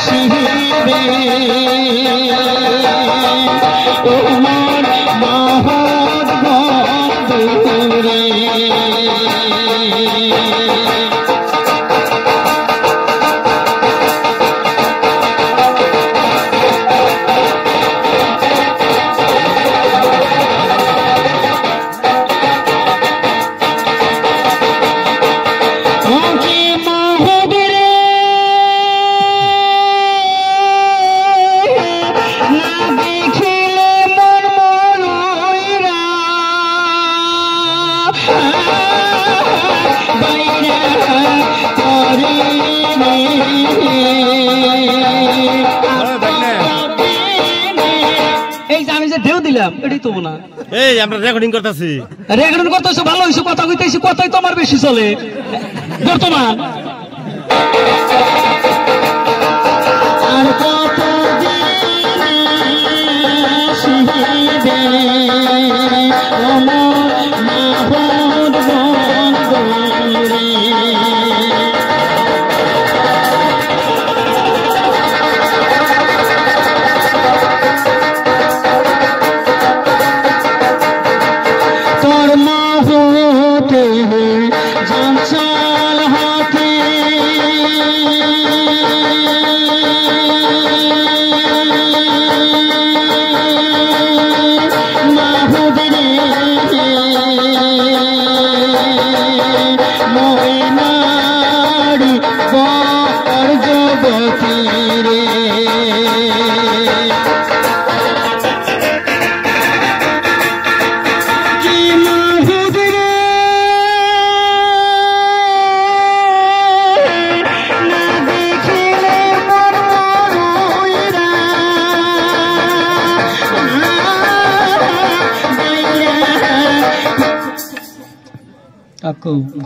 আসিবে তোমার মহৎ বন্ধুরে আমরা রেকর্ডিং করতেছি ভালো হয়েছে কথা কইতেছি কথাই তো আমার বেশি চলে বর্তমান আর কত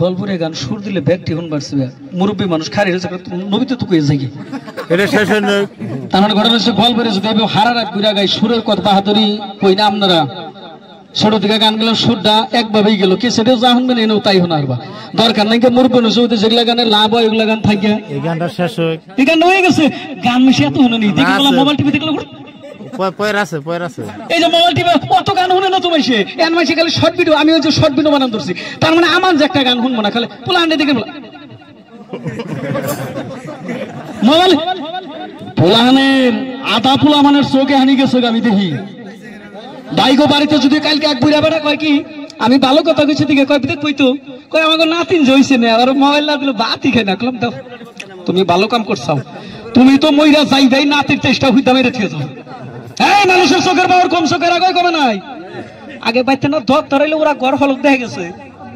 গল্পের গান সুর দিলে ব্যাগটি হন বাড়ছে মুরব্বী মানুষ খারি হয়েছে নবীতে তো কয়ে যাই তার মানে ঘটনা হচ্ছে গল্পের যদি আমি হারা রাত ঘুরা গাই সুরের কথা বাহাদুরি কই না আপনারা ছোট থেকে গান গেল সুরটা একভাবেই গেল কে সেটাও যা শুনবেন এনেও তাই শোনারবা দরকার নাই মুরব্বী মানুষ যেগুলা গানের লাভ হয় ওগুলা গান থাকে এই গানটা শেষ হয়ে গেছে গান মিশে এত শুনি দেখি মোবাইল টিভি দেখলে এই যে মোবাইল টিভি কত গান শুনে না তোমার সে এন মাসে খালি শর্ট ভিডিও আমি ওই যে শর্ট ভিডিও বানান ধরছি তার মানে আমার যে একটা গান শুনবো না খালি পোলাহান্ডে দেখে মোবাইল পোলাহানের আধা পোলা মানের চোখে হানি গেছে আমি দেখি বাইকও বাড়িতে যদি কালকে এক বুড়া বেড়া কয় কি আমি ভালো কথা কইছি দিকে কয় বিদেক কইতো কয় আমাকে নাতিন জইছে না আর মোবাইল না দিল বাতি খাই না কলম দাও তুমি ভালো কাম করছাও তুমি তো মইরা যাই ভাই নাতির চেষ্টা হইতা মেরে থিয়ে যাও এই মানুষের চোখের পাওয়ার কম চোখের আগে কমে নাই আগে বাইতে না ধর ধরাইলে ওরা ঘর হলক দেখে গেছে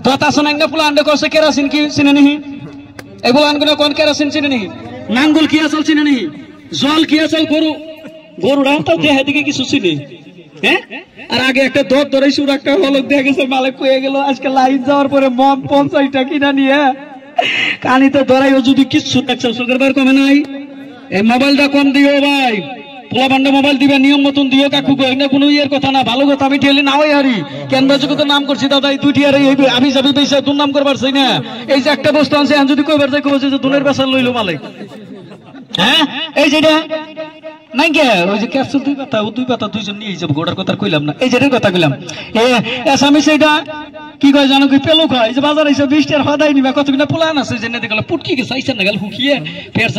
ধত আসন আঙ্গা ফুলা আন্ডে করছে কেরাসিন কি চিনে নিহি এগুলো আনগুলো কোন কেরাসিন চিনে নিহি নাঙ্গুল কি আসল চিনে নিহি জল কি আসল গরুরা তো দেহে দিকে কিছু চিনি হ্যাঁ আর আগে একটা ধর ধরাইছি ওরা একটা হলক দেখে গেছে মালিক কয়ে গেল আজকে লাইন যাওয়ার পরে মন 50টা কিনা নিয়ে কানিতে ধরাইও যদি কিচ্ছু দেখছো চোখের পাওয়ার কমে নাই এই মোবাইলটা কম দিও ভাই পোলাপান্ডা মোবাইল দিবে নিয়ম মতন দিও কাকু না কোনো ইয়ের কথা না ভালো কথা আমি ঠেলি না ওই হারি কেন বাজুকে নাম করছি দাদা এই দুইটি আর আমি যাবি পয়সা তোর নাম করবার চাই না এই যে একটা বস্তু আনছে যদি কইবার যাই কবে যে দুনের বেচার লইলো মালিক হ্যাঁ এই যেটা নাই কে ওই যে ক্যাপসুল দুই পাতা দুইজন নিয়ে যাবো গোটার কথা কইলাম না এই যেটার কথা কইলাম আমি সেইটা কি কয় জানো কি পেলো খায় যে বাজার এসে 20 টাকা হদাই নিবা কত কিনা পোলান আছে জেনে দেখলো পুটকি কে চাইছেন না গেল হুকিয়ে ফের